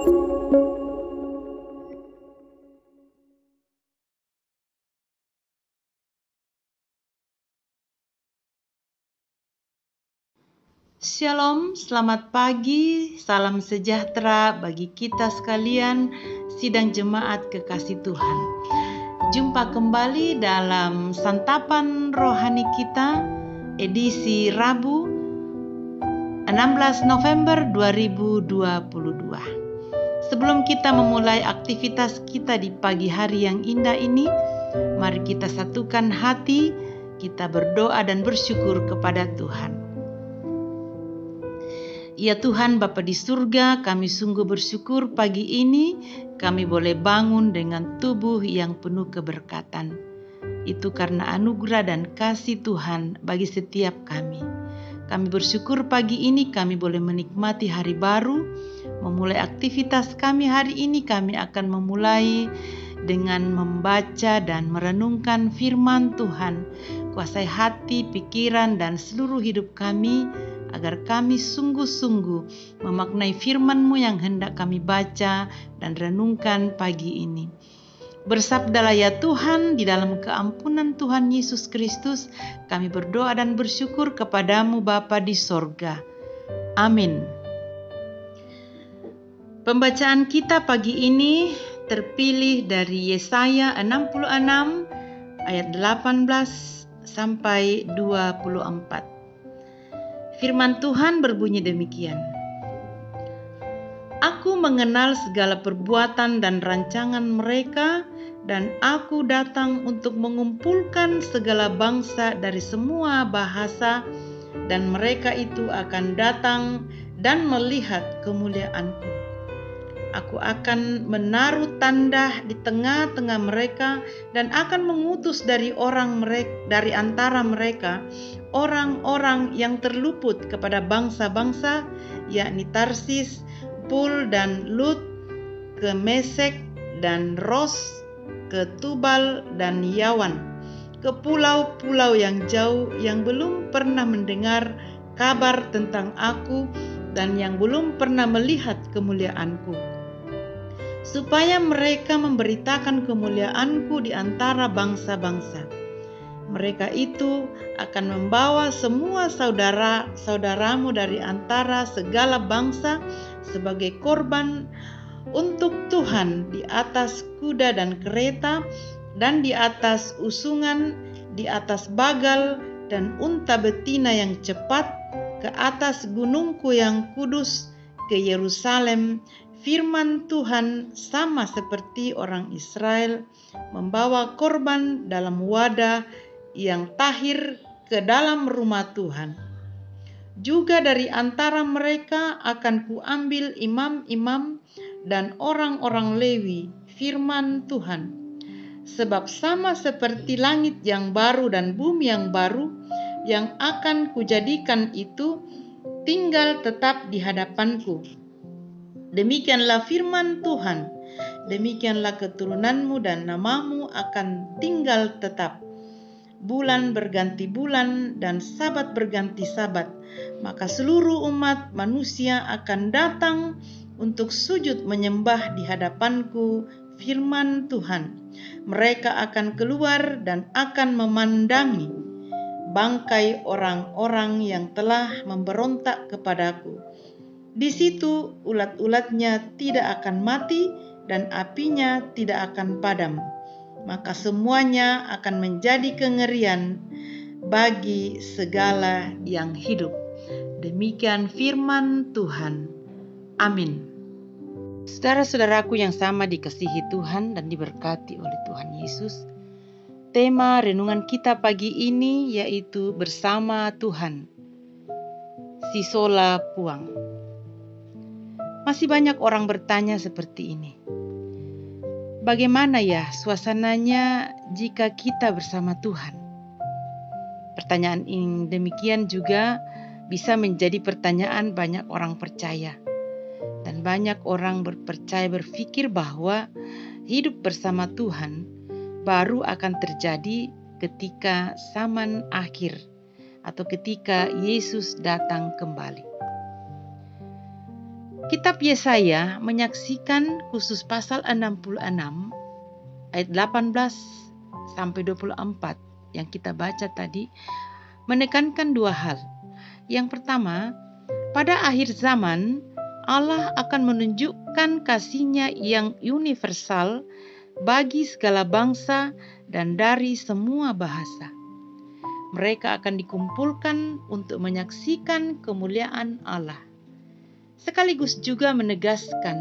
Shalom, selamat pagi, salam sejahtera bagi kita sekalian, sidang jemaat kekasih Tuhan. Jumpa kembali dalam santapan rohani kita, edisi Rabu 16 November 2022. Sebelum kita memulai aktivitas kita di pagi hari yang indah ini, mari kita satukan hati, kita berdoa dan bersyukur kepada Tuhan. Ya Tuhan Bapa di surga, kami sungguh bersyukur pagi ini kami boleh bangun dengan tubuh yang penuh keberkatan. Itu karena anugerah dan kasih Tuhan bagi setiap kami. Kami bersyukur pagi ini kami boleh menikmati hari baru, memulai aktivitas kami hari ini. Kami akan memulai dengan membaca dan merenungkan firman Tuhan. Kuasai hati, pikiran, dan seluruh hidup kami, agar kami sungguh-sungguh memaknai firman-Mu yang hendak kami baca dan renungkan pagi ini. Bersabdalah ya Tuhan, di dalam keampunan Tuhan Yesus Kristus, kami berdoa dan bersyukur kepadamu Bapa di sorga. Amin. Pembacaan kita pagi ini terpilih dari Yesaya 66 ayat 18 sampai 24. Firman Tuhan berbunyi demikian. Aku mengenal segala perbuatan dan rancangan mereka, dan aku datang untuk mengumpulkan segala bangsa dari semua bahasa, dan mereka itu akan datang dan melihat kemuliaanku. Aku akan menaruh tanda di tengah-tengah mereka dan akan mengutus dari antara mereka orang-orang yang terluput kepada bangsa-bangsa, yakni Tarsis, Pul dan Lut, ke Mesek dan Ros, ke Tubal dan Yawan, ke pulau-pulau yang jauh yang belum pernah mendengar kabar tentang aku dan yang belum pernah melihat kemuliaanku, supaya mereka memberitakan kemuliaanku di antara bangsa-bangsa. Mereka itu akan membawa semua saudara-saudaramu dari antara segala bangsa sebagai korban untuk Tuhan di atas kuda dan kereta, dan di atas usungan, di atas bagal dan unta betina yang cepat, ke atas gunungku yang kudus, ke Yerusalem. Firman Tuhan sama seperti orang Israel membawa korban dalam wadah yang tahir ke dalam rumah Tuhan. Juga dari antara mereka akan kuambil imam-imam dan orang-orang Lewi, firman Tuhan. Sebab sama seperti langit yang baru dan bumi yang baru yang akan kujadikan itu tinggal tetap di hadapanku. Demikianlah firman Tuhan, demikianlah keturunanmu dan namamu akan tinggal tetap. Bulan berganti bulan dan sabat berganti sabat, maka seluruh umat manusia akan datang untuk sujud menyembah di hadapanku, firman Tuhan. Mereka akan keluar dan akan memandangi bangkai orang-orang yang telah memberontak kepadaku. Di situ ulat-ulatnya tidak akan mati dan apinya tidak akan padam. Maka semuanya akan menjadi kengerian bagi segala yang hidup. Demikian firman Tuhan. Amin. Saudara-saudaraku yang sama dikasihi Tuhan dan diberkati oleh Tuhan Yesus, tema renungan kita pagi ini yaitu bersama Tuhan. Sisola Puang. Masih banyak orang bertanya seperti ini. Bagaimana ya suasananya jika kita bersama Tuhan? Pertanyaan ini demikian juga bisa menjadi pertanyaan banyak orang percaya. Dan banyak orang berpikir bahwa hidup bersama Tuhan baru akan terjadi ketika zaman akhir atau ketika Yesus datang kembali. Kitab Yesaya menyaksikan khusus pasal 66 ayat 18 sampai 24 yang kita baca tadi menekankan dua hal. Yang pertama, pada akhir zaman Allah akan menunjukkan kasih-Nya yang universal bagi segala bangsa dan dari semua bahasa. Mereka akan dikumpulkan untuk menyaksikan kemuliaan Allah. Sekaligus juga menegaskan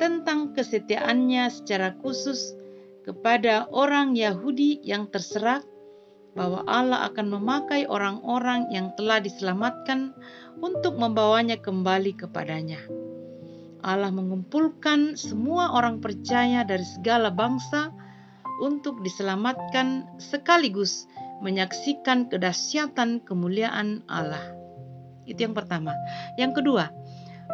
tentang kesetiaannya secara khusus kepada orang Yahudi yang terserak bahwa Allah akan memakai orang-orang yang telah diselamatkan untuk membawanya kembali kepadanya. Allah mengumpulkan semua orang percaya dari segala bangsa untuk diselamatkan sekaligus menyaksikan kedahsyatan kemuliaan Allah. Itu yang pertama. Yang kedua,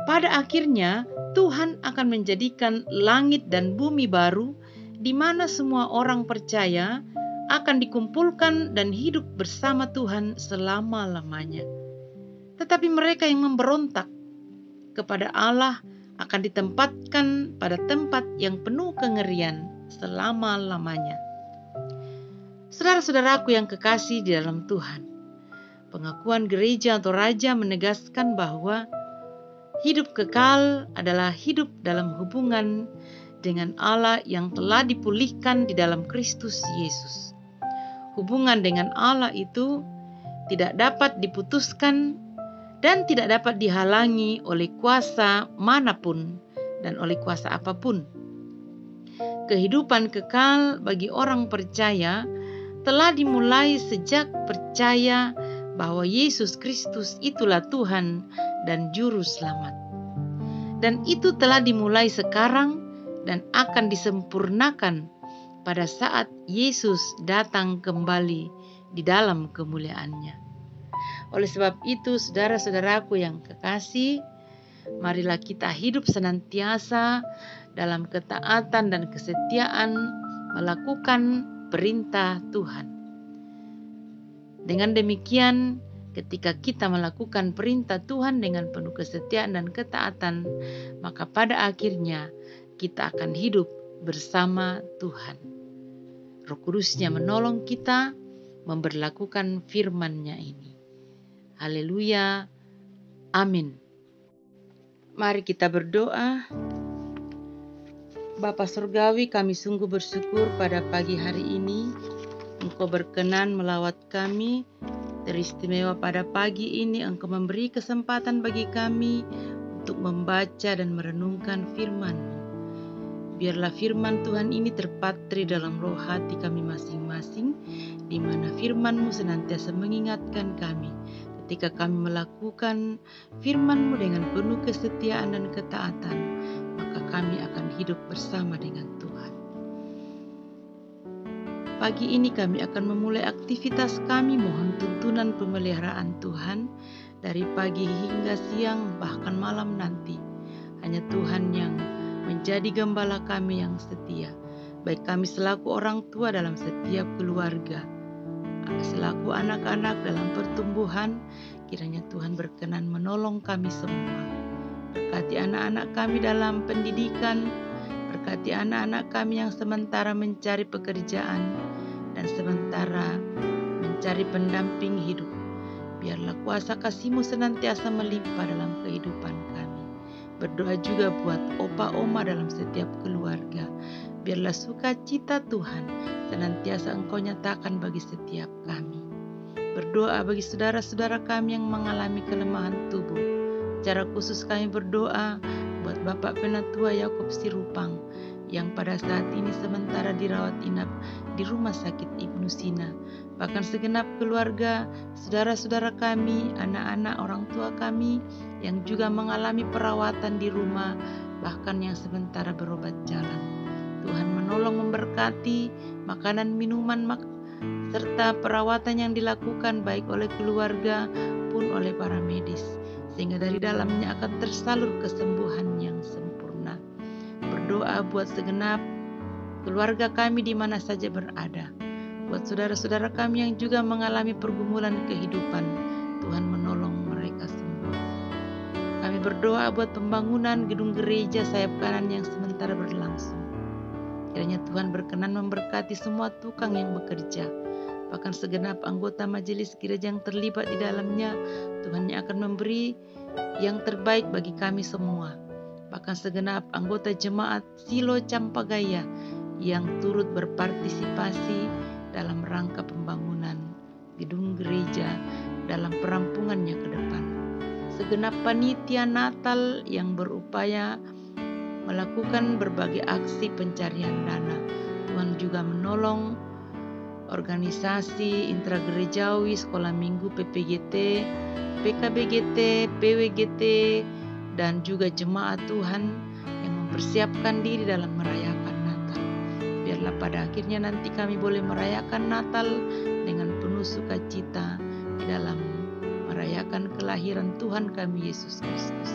pada akhirnya Tuhan akan menjadikan langit dan bumi baru di mana semua orang percaya akan dikumpulkan dan hidup bersama Tuhan selama-lamanya. Tetapi mereka yang memberontak kepada Allah akan ditempatkan pada tempat yang penuh kengerian selama-lamanya. Saudara-saudaraku yang kekasih di dalam Tuhan, pengakuan gereja atau raja menegaskan bahwa hidup kekal adalah hidup dalam hubungan dengan Allah yang telah dipulihkan di dalam Kristus Yesus. Hubungan dengan Allah itu tidak dapat diputuskan dan tidak dapat dihalangi oleh kuasa manapun dan oleh kuasa apapun. Kehidupan kekal bagi orang percaya telah dimulai sejak percaya bahwa Yesus Kristus itulah Tuhan dan Juru Selamat. Dan itu telah dimulai sekarang dan akan disempurnakan pada saat Yesus datang kembali di dalam kemuliaannya. Oleh sebab itu, saudara-saudaraku yang kekasih, marilah kita hidup senantiasa dalam ketaatan dan kesetiaan melakukan perintah Tuhan. Dengan demikian, ketika kita melakukan perintah Tuhan dengan penuh kesetiaan dan ketaatan, maka pada akhirnya kita akan hidup bersama Tuhan. Roh Kudus-Nya menolong kita memberlakukan firman-Nya ini. Haleluya. Amin. Mari kita berdoa. Bapa Surgawi, kami sungguh bersyukur pada pagi hari ini Engkau berkenan melawat kami. Teristimewa pada pagi ini Engkau memberi kesempatan bagi kami untuk membaca dan merenungkan firman-Mu. Biarlah firman Tuhan ini terpatri dalam roh hati kami masing-masing, di mana firman-Mu senantiasa mengingatkan kami ketika kami melakukan firman-Mu dengan penuh kesetiaan dan ketaatan, maka kami akan hidup bersama dengan Tuhan. Pagi ini kami akan memulai aktivitas kami, mohon tuntunan pemeliharaan Tuhan dari pagi hingga siang bahkan malam nanti. Hanya Tuhan yang menjadi gembala kami yang setia, baik kami selaku orang tua dalam setiap keluarga, selaku anak-anak dalam pertumbuhan. Kiranya Tuhan berkenan menolong kami semua. Berkati anak-anak kami dalam pendidikan, berkati anak-anak kami yang sementara mencari pekerjaan dan sementara mencari pendamping hidup. Biarlah kuasa kasih-Mu senantiasa melimpah dalam kehidupan kami. Berdoa juga buat opa oma dalam setiap keluarga. Biarlah sukacita Tuhan senantiasa Engkau nyatakan bagi setiap kami. Berdoa bagi saudara-saudara kami yang mengalami kelemahan tubuh. Secara khusus kami berdoa buat Bapak Penatua Yakob Sirupang yang pada saat ini sementara dirawat inap di Rumah Sakit Ibnu Sina. Bahkan segenap keluarga, saudara-saudara kami, anak-anak orang tua kami yang juga mengalami perawatan di rumah, bahkan yang sementara berobat jalan. Tuhan menolong memberkati makanan, minuman, serta perawatan yang dilakukan baik oleh keluarga pun oleh para medis, sehingga dari dalamnya akan tersalur kesembuhan yang sempurna. Berdoa buat segenap keluarga kami di mana saja berada. Buat saudara-saudara kami yang juga mengalami pergumulan kehidupan, Tuhan menolong mereka semua. Kami berdoa buat pembangunan gedung gereja sayap kanan yang sementara berlangsung. Kiranya Tuhan berkenan memberkati semua tukang yang bekerja, bahkan segenap anggota majelis gereja yang terlibat di dalamnya. Tuhan yang akan memberi yang terbaik bagi kami semua, bahkan segenap anggota jemaat Silo Campagaya yang turut berpartisipasi dalam rangka pembangunan gedung gereja dalam perampungannya ke depan. Segenap panitia Natal yang berupaya melakukan berbagai aksi pencarian dana. Tuhan juga menolong organisasi intragerejawi, sekolah minggu PPGT, PKBGT, PWGT, dan juga jemaat Tuhan yang mempersiapkan diri dalam merayakan Natal. Biarlah pada akhirnya nanti kami boleh merayakan Natal dengan penuh sukacita di dalam merayakan kelahiran Tuhan kami Yesus Kristus.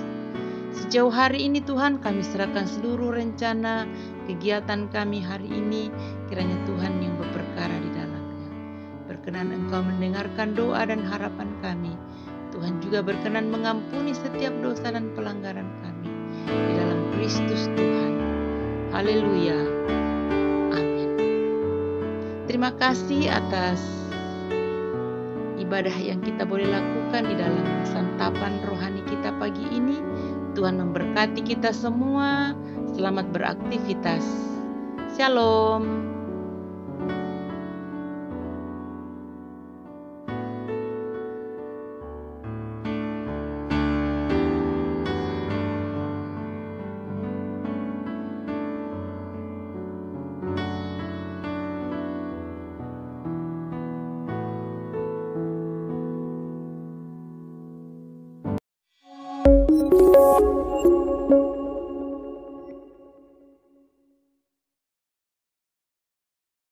Sejauh hari ini Tuhan, kami serahkan seluruh rencana kegiatan kami hari ini, kiranya Tuhan yang berperkara di dalamnya. Berkenan Engkau mendengarkan doa dan harapan kami. Tuhan juga berkenan mengampuni setiap dosa dan pelanggaran kami di dalam Kristus Tuhan. Haleluya. Amin. Terima kasih atas ibadah yang kita boleh lakukan di dalam santapan rohani kita pagi ini. Tuhan memberkati kita semua. Selamat beraktivitas. Shalom.